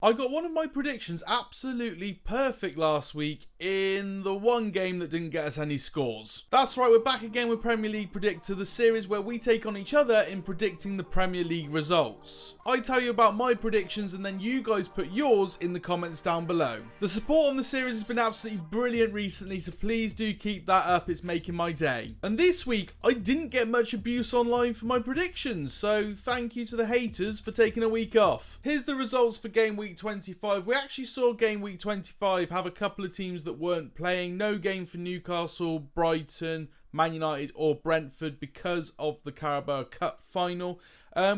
I got one of my predictions absolutely perfect last week in the one game that didn't get us any scores. That's right, we're back again with Premier League Predictor, the series where we take on each other in predicting the Premier League results. I tell you about my predictions and then you guys put yours in the comments down below. The support on the series has been absolutely brilliant recently, so please do keep that up, it's making my day. And this week, I didn't get much abuse online for my predictions, so thank you to the haters for taking a week off. Here's the results for Game Week 25. We actually saw Game Week 25 have a couple of teams that weren't playing. No game for Newcastle, Brighton, Man United or Brentford because of the Carabao Cup final.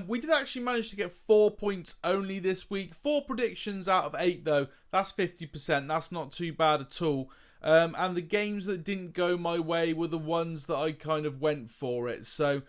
We did actually manage to get 4 points only this week. 4 predictions out of 8 though. That's 50%. That's not too bad at all. And the games that didn't go my way were the ones that I kind of went for it. So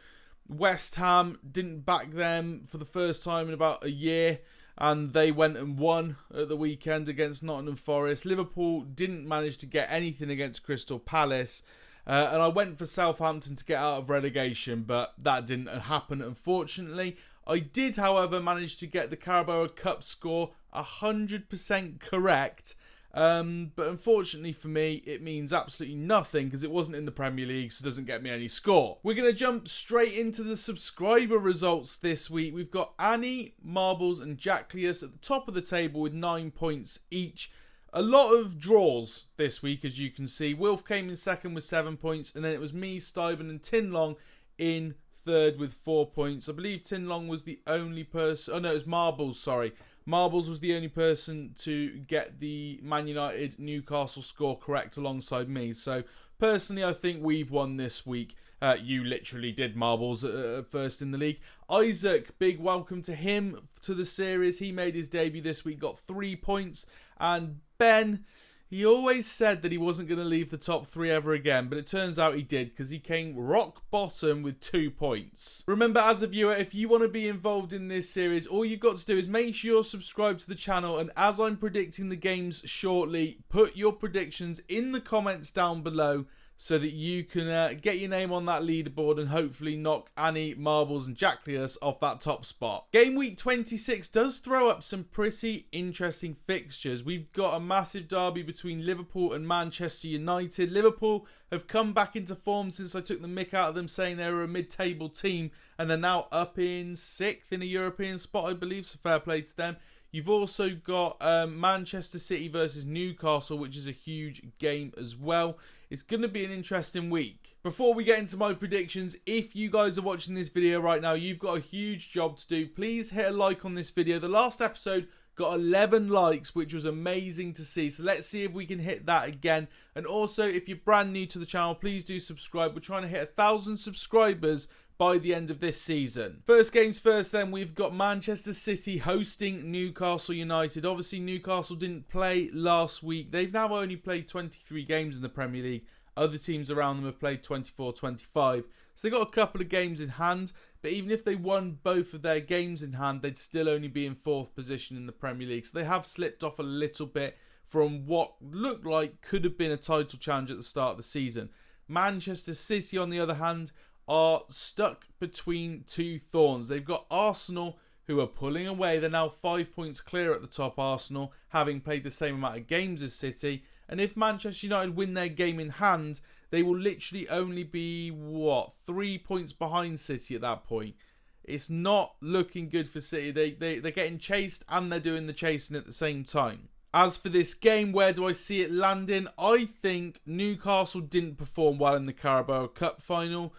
West Ham, didn't back them for the first time in about a year. And they went and won at the weekend against Nottingham Forest. Liverpool didn't manage to get anything against Crystal Palace. And I went for Southampton to get out of relegation, but that didn't happen, unfortunately. I did, however, manage to get the Carabao Cup score 100% correct. But unfortunately for me, it means absolutely nothing because it wasn't in the Premier League, so it doesn't get me any score. We're going to jump straight into the subscriber results this week. We've got Annie, Marbles and Jacklius at the top of the table with 9 points each. A lot of draws this week, as you can see. Wilf came in second with 7 points, and then it was me, Stuyben and Tinlong in third with 4 points. I believe Tinlong was the only person... Oh, no, it was Marbles, sorry. Marbles was the only person to get the Man United Newcastle score correct alongside me. So, personally, I think we've won this week. You literally did, Marbles, at first in the league. Isaac, big welcome to him to the series. He made his debut this week, got 3 points. And Ben, he always said that he wasn't going to leave the top 3 ever again, but it turns out he did because he came rock bottom with 2 points. Remember, as a viewer, if you want to be involved in this series, all you've got to do is make sure you're subscribed to the channel, and as I'm predicting the games shortly, put your predictions in the comments down below so that you can get your name on that leaderboard and hopefully knock Annie, Marbles and Jacklius off that top spot. Game week 26 does throw up some pretty interesting fixtures. We've got a massive derby between Liverpool and Manchester United. Liverpool have come back into form since I took the mick out of them saying they were a mid-table team, and they're now up in 6th in a European spot, I believe, so fair play to them. You've also got Manchester City versus Newcastle, which is a huge game as well. It's going to be an interesting week. Before we get into my predictions, if you guys are watching this video right now, you've got a huge job to do. Please hit a like on this video. The last episode got 11 likes, which was amazing to see. So let's see if we can hit that again. And also, if you're brand new to the channel, please do subscribe. We're trying to hit 1,000 subscribers by the end of this season. First games first then, we've got Manchester City hosting Newcastle United. Obviously Newcastle didn't play last week. They've now only played 23 games in the Premier League. Other teams around them have played 24, 25. So they've got a couple of games in hand, but even if they won both of their games in hand, they'd still only be in 4th position in the Premier League. So they have slipped off a little bit from what looked like could have been a title challenge at the start of the season. Manchester City, on the other hand, are stuck between 2 thorns. They've got Arsenal, who are pulling away. They're now 5 points clear at the top, Arsenal, having played the same amount of games as City. And if Manchester United win their game in hand, they will literally only be, 3 points behind City at that point. It's not looking good for City. They're getting chased and they're doing the chasing at the same time. As for this game, where do I see it landing? I think Newcastle didn't perform well in the Carabao Cup final.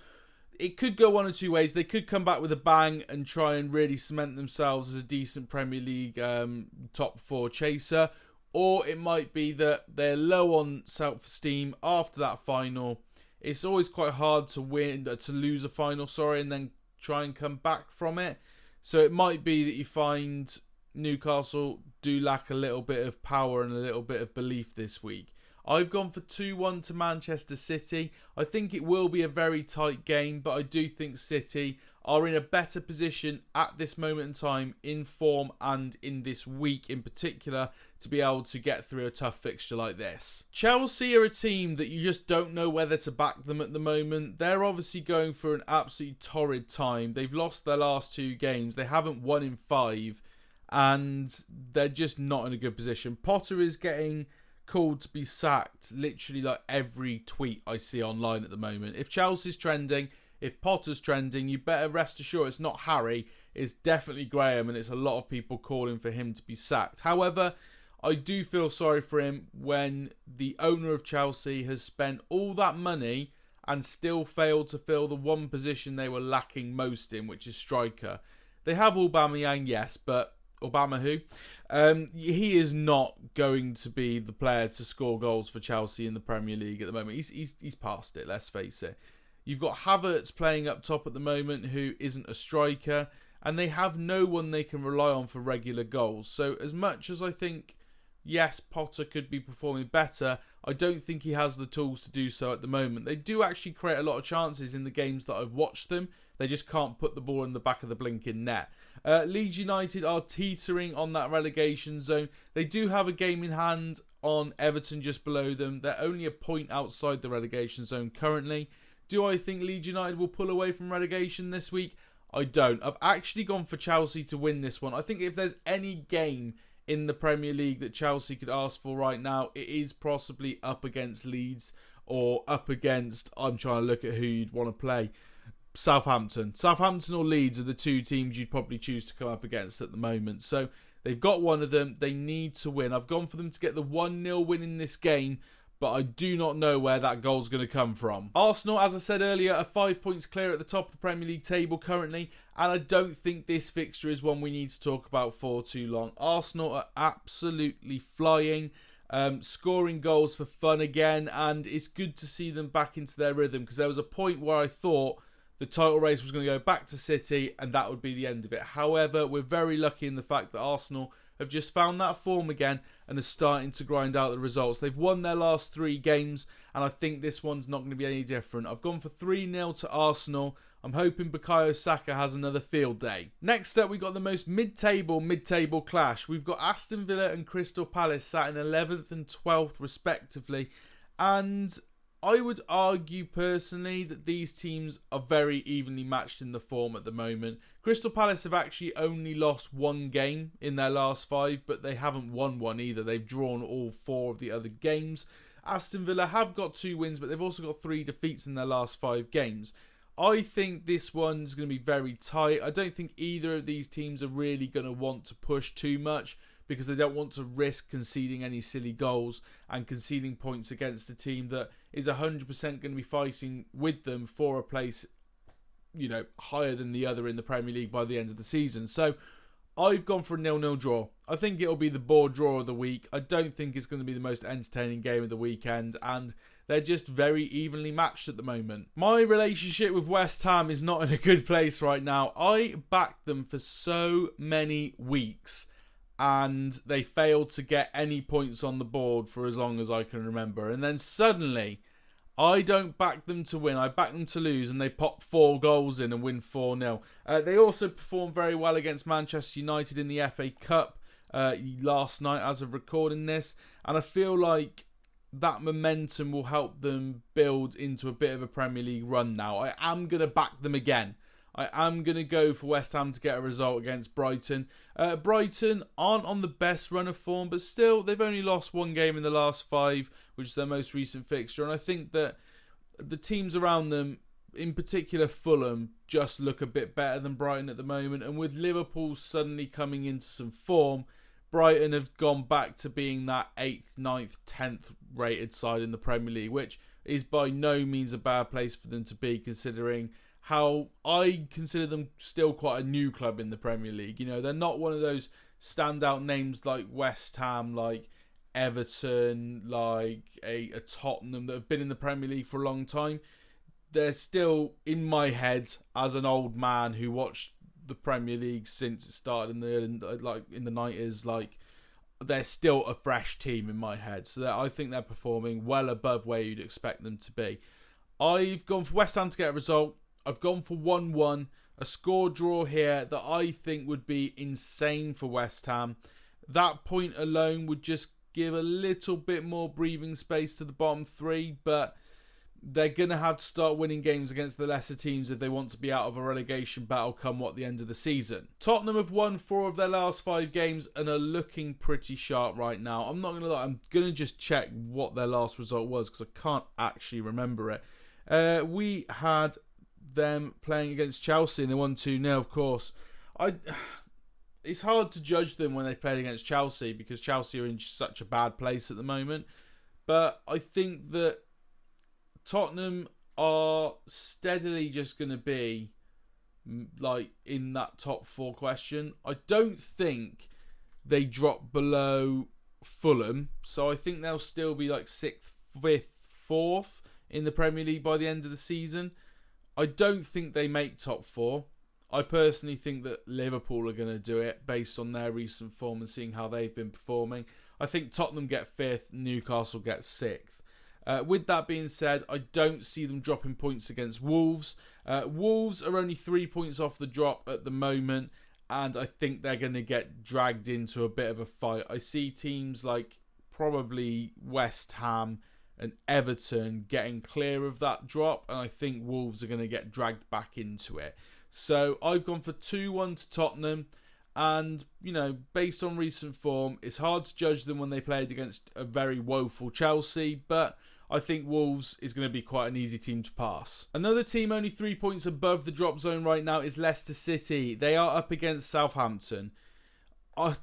It could go one or two ways. They could come back with a bang and try and really cement themselves as a decent Premier League top 4 chaser. Or it might be that they're low on self-esteem after that final. It's always quite hard to lose a final, and then try and come back from it. So it might be that you find Newcastle do lack a little bit of power and a little bit of belief this week. I've gone for 2-1 to Manchester City. I think it will be a very tight game, but I do think City are in a better position at this moment in time, in form and in this week in particular, to be able to get through a tough fixture like this. Chelsea are a team that you just don't know whether to back them at the moment. They're obviously going for an absolutely torrid time. They've lost their last 2 games. They haven't won in 5. and they're just not in a good position. Potter is getting called to be sacked literally like every tweet I see online at the moment. If Chelsea's trending, if Potter's trending, you better rest assured it's not Harry, it's definitely Graham, and it's a lot of people calling for him to be sacked. However, I do feel sorry for him when the owner of Chelsea has spent all that money and still failed to fill the one position they were lacking most in, which is striker. They have Aubameyang, yes, but Obama who? He is not going to be the player to score goals for Chelsea in the Premier League at the moment. He's past it, let's face it. You've got Havertz playing up top at the moment who isn't a striker, and they have no one they can rely on for regular goals. So as much as I think, yes, Potter could be performing better, I don't think he has the tools to do so at the moment. They do actually create a lot of chances in the games that I've watched them. They just can't put the ball in the back of the blinking net. Leeds United are teetering on that relegation zone. They do have a game in hand on Everton just below them. They're only a point outside the relegation zone currently. Do I think Leeds United will pull away from relegation this week? I don't. I've actually gone for Chelsea to win this one. I think if there's any game in the Premier League that Chelsea could ask for right now, it is possibly up against Leeds or up against, I'm trying to look at who you'd want to play, Southampton. Southampton or Leeds are the two teams you'd probably choose to come up against at the moment. So they've got one of them. They need to win. I've gone for them to get the 1-0 win in this game, but I do not know where that goal's going to come from. Arsenal, as I said earlier, are 5 points clear at the top of the Premier League table currently, and I don't think this fixture is one we need to talk about for too long. Arsenal are absolutely flying, scoring goals for fun again, and it's good to see them back into their rhythm, because there was a point where I thought the title race was going to go back to City and that would be the end of it. However, we're very lucky in the fact that Arsenal have just found that form again and are starting to grind out the results. They've won their last 3 games, and I think this one's not going to be any different. I've gone for 3-0 to Arsenal. I'm hoping Bukayo Saka has another field day. Next up, we've got the most mid-table clash. We've got Aston Villa and Crystal Palace sat in 11th and 12th respectively, and I would argue personally that these teams are very evenly matched in the form at the moment. Crystal Palace have actually only lost 1 game in their last 5, but they haven't won one either. They've drawn all 4 of the other games. Aston Villa have got 2 wins, but they've also got 3 defeats in their last 5 games. I think this one's going to be very tight. I don't think either of these teams are really going to want to push too much, because they don't want to risk conceding any silly goals and conceding points against a team that is 100% going to be fighting with them for a place, you know, higher than the other in the Premier League by the end of the season. So I've gone for a 0-0 draw. I think it'll be the board draw of the week. I don't think it's going to be the most entertaining game of the weekend, and they're just very evenly matched at the moment. My relationship with West Ham is not in a good place right now. I backed them for so many weeks, and they failed to get any points on the board for as long as I can remember. And then suddenly, I don't back them to win, I back them to lose, and they pop 4 goals in and win 4-0. They also performed very well against Manchester United in the FA Cup last night as of recording this, and I feel like that momentum will help them build into a bit of a Premier League run now. I am going to back them again. I am going to go for West Ham to get a result against Brighton. Brighton aren't on the best run of form, but still, they've only lost 1 game in the last 5, which is their most recent fixture. And I think that the teams around them, in particular Fulham, just look a bit better than Brighton at the moment. And with Liverpool suddenly coming into some form, Brighton have gone back to being that 8th, 9th, 10th rated side in the Premier League, which is by no means a bad place for them to be, considering how I consider them still quite a new club in the Premier League. You know, they're not one of those standout names like West Ham, like Everton, like a Tottenham that have been in the Premier League for a long time. They're still, in my head, as an old man who watched the Premier League since it started in the 90s, like they're still a fresh team in my head. So I think they're performing well above where you'd expect them to be. I've gone for West Ham to get a result. I've gone for 1-1, a score draw here that I think would be insane for West Ham. That point alone would just give a little bit more breathing space to the bottom 3, but they're going to have to start winning games against the lesser teams if they want to be out of a relegation battle come what the end of the season. Tottenham have won 4 of their last 5 games and are looking pretty sharp right now. I'm not going to lie, I'm going to just check what their last result was because I can't actually remember it. We had them playing against Chelsea and they won 2-0, of course. It's hard to judge them when they played against Chelsea because Chelsea are in such a bad place at the moment. But I think that Tottenham are steadily just going to be like in that top 4 question. I don't think they drop below Fulham, so I think they'll still be like 6th, 5th, 4th in the Premier League by the end of the season. I don't think they make top 4. I personally think that Liverpool are going to do it based on their recent form and seeing how they've been performing. I think Tottenham get 5th, Newcastle get 6th. With that being said, I don't see them dropping points against Wolves. Wolves are only 3 points off the drop at the moment, and I think they're going to get dragged into a bit of a fight. I see teams like probably West Ham and Everton getting clear of that drop, and I think Wolves are going to get dragged back into it. So I've gone for 2-1 to Tottenham. And, based on recent form, it's hard to judge them when they played against a very woeful Chelsea, but I think Wolves is going to be quite an easy team to pass. Another team only 3 points above the drop zone right now is Leicester City. They are up against Southampton. I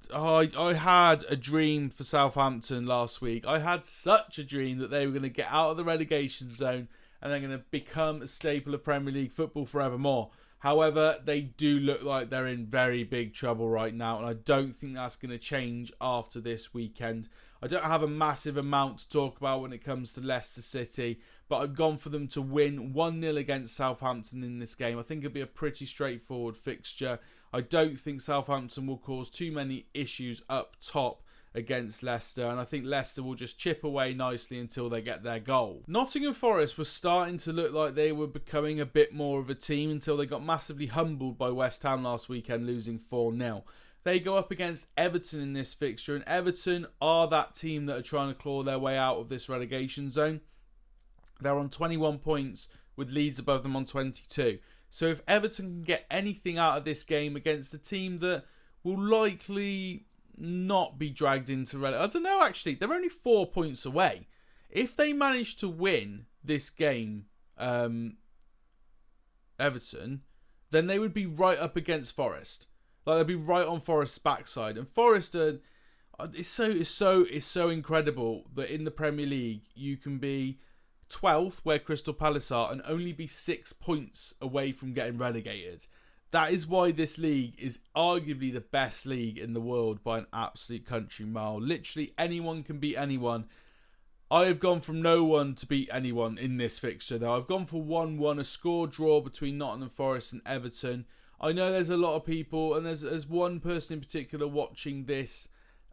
had a dream for Southampton last week. I had such a dream that they were going to get out of the relegation zone and they're going to become a staple of Premier League football forevermore. However, they do look like they're in very big trouble right now, and I don't think that's going to change after this weekend. I don't have a massive amount to talk about when it comes to Leicester City, but I've gone for them to win 1-0 against Southampton in this game. I think it'll be a pretty straightforward fixture. I don't think Southampton will cause too many issues up top against Leicester, and I think Leicester will just chip away nicely until they get their goal. Nottingham Forest was starting to look like they were becoming a bit more of a team until they got massively humbled by West Ham last weekend, losing 4-0. They go up against Everton in this fixture, and Everton are that team that are trying to claw their way out of this relegation zone. They're on 21 points with Leeds above them on 22. So if Everton can get anything out of this game against a team that will likely not be dragged into relegation. I don't know, actually. They're only 4 points away. If they manage to win this game, Everton, then they would be right up against Forest. Like, they'd be right on Forest's backside. And Forest are... It's so incredible that in the Premier League, you can be 12th, where Crystal Palace are, and only be 6 points away from getting relegated. That is why this league is arguably the best league in the world by an absolute country mile. Literally anyone can beat anyone. I have gone from no one to beat anyone in this fixture though. I've gone for 1-1, a score draw between Nottingham Forest and Everton. I know there's a lot of people, and there's one person in particular watching this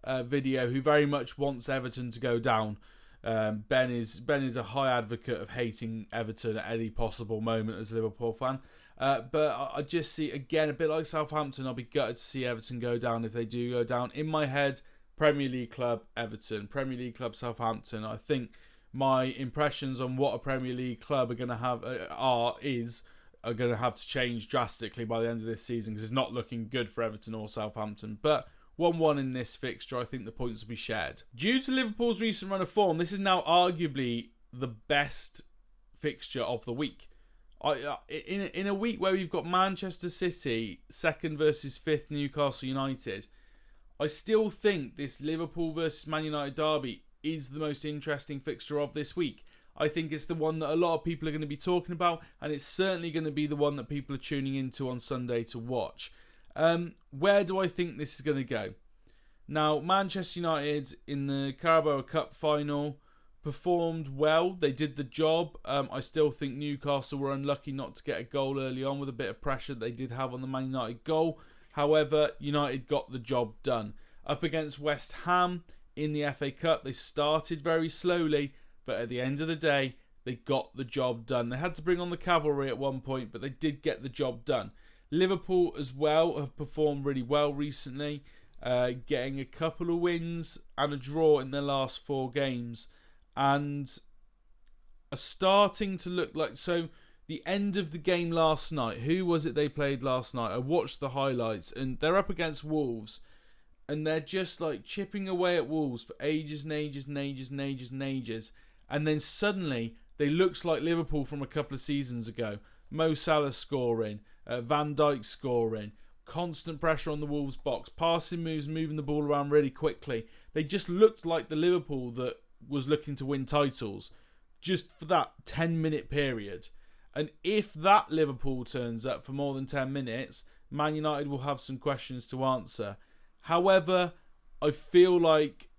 video who very much wants Everton to go down. Ben is a high advocate of hating Everton at any possible moment as a Liverpool fan. But I just see, again, a bit like Southampton, I'll be gutted to see Everton go down if they do go down. In my head, Premier League club Everton, Premier League club Southampton. I think my impressions on what a Premier League club are going to have are going to have to change drastically by the end of this season because it's not looking good for Everton or Southampton. But 1-1 in this fixture, I think the points will be shared. Due to Liverpool's recent run of form, this is now arguably the best fixture of the week. In a week where we've got Manchester City 2nd versus 5th Newcastle United, I still think this Liverpool versus Man United derby is the most interesting fixture of this week. I think it's the one that a lot of people are going to be talking about, and it's certainly going to be the one that people are tuning into on Sunday to watch. Where do I think this is going to go? Now, Manchester United in the Carabao Cup final performed well. They did the job. I still think Newcastle were unlucky not to get a goal early on with a bit of pressure they did have on the Man United goal. However, United got the job done. Up against West Ham in the FA Cup, they started very slowly, but at the end of the day, they got the job done. They had to bring on the cavalry at one point, but they did get the job done. Liverpool as well have performed really well recently, getting a couple of wins and a draw in their last 4 games. And are starting to look like... So the end of the game last night, who was it they played last night? I watched the highlights, and they're up against Wolves, and they're just like chipping away at Wolves for ages and ages and ages and ages and ages, and then suddenly they looked like Liverpool from a couple of seasons ago. Mo Salah scoring, Van Dijk scoring, constant pressure on the Wolves box, passing moves, moving the ball around really quickly. They just looked like the Liverpool that was looking to win titles just for that 10-minute period. And if that Liverpool turns up for more than 10 minutes, Man United will have some questions to answer. However, I feel like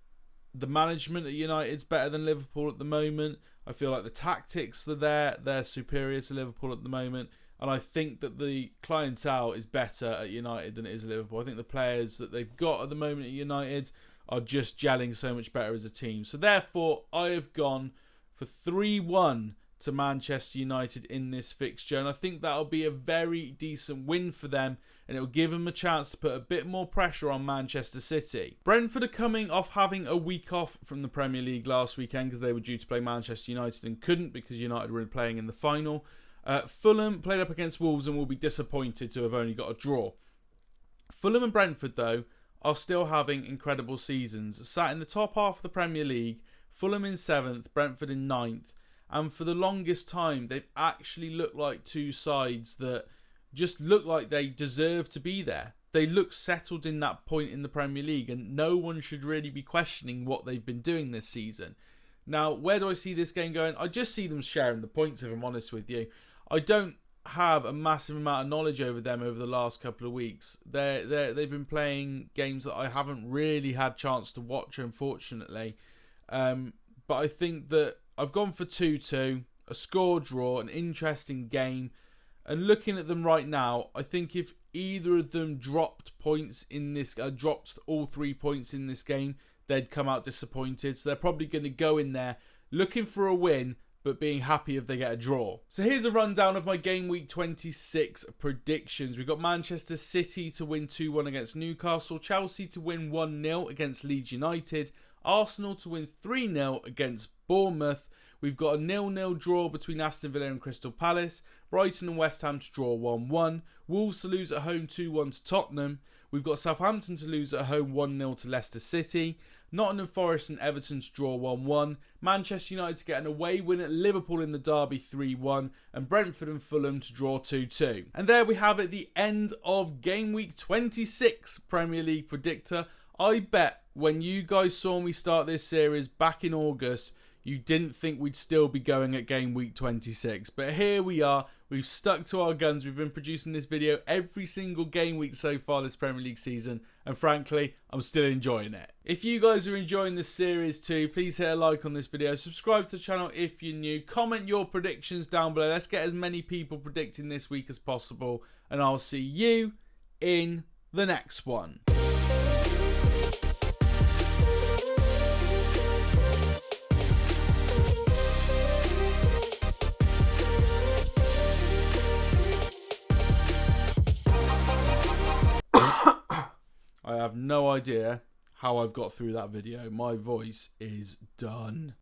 the management at United's better than Liverpool at the moment. I feel like the tactics are there. They're superior to Liverpool at the moment. And I think that the clientele is better at United than it is at Liverpool. I think the players that they've got at the moment at United are just gelling so much better as a team. So therefore, I have gone for 3-1 to Manchester United in this fixture, and I think that'll be a very decent win for them, and it'll give them a chance to put a bit more pressure on Manchester City. Brentford are coming off having a week off from the Premier League last weekend because they were due to play Manchester United and couldn't because United were playing in the final. Fulham played up against Wolves and will be disappointed to have only got a draw. Fulham and Brentford, though, are still having incredible seasons. Sat in the top half of the Premier League, Fulham in 7th, Brentford in 9th. And for the longest time, they've actually looked like two sides that just look like they deserve to be there. They look settled in that point in the Premier League, and no one should really be questioning what they've been doing this season. Now, where do I see this game going? I just see them sharing the points, if I'm honest with you. I don't have a massive amount of knowledge over them over the last couple of weeks. They've been playing games that I haven't really had chance to watch, unfortunately. But I think that I've gone for 2-2, a score draw, an interesting game. And looking at them right now, I think if either of them dropped all 3 points in this game, they'd come out disappointed. So they're probably going to go in there looking for a win, but being happy if they get a draw. So here's a rundown of my Game Week 26 predictions. We've got Manchester City to win 2-1 against Newcastle, Chelsea to win 1-0 against Leeds United, Arsenal to win 3-0 against Bournemouth. We've got a 0-0 draw between Aston Villa and Crystal Palace, Brighton and West Ham to draw 1-1, Wolves to lose at home 2-1 to Tottenham. We've got Southampton to lose at home 1-0 to Leicester City, Nottingham Forest and Everton to draw 1-1, Manchester United to get an away win at Liverpool in the derby 3-1, and Brentford and Fulham to draw 2-2. And there we have it, the end of Game Week 26 Premier League Predictor. I bet when you guys saw me start this series back in August, you didn't think we'd still be going at Game Week 26. But here we are. We've stuck to our guns. We've been producing this video every single game week so far this Premier League season. And frankly, I'm still enjoying it. If you guys are enjoying this series too, please hit a like on this video. Subscribe to the channel if you're new. Comment your predictions down below. Let's get as many people predicting this week as possible. And I'll see you in the next one. I have no idea how I've got through that video. My voice is done.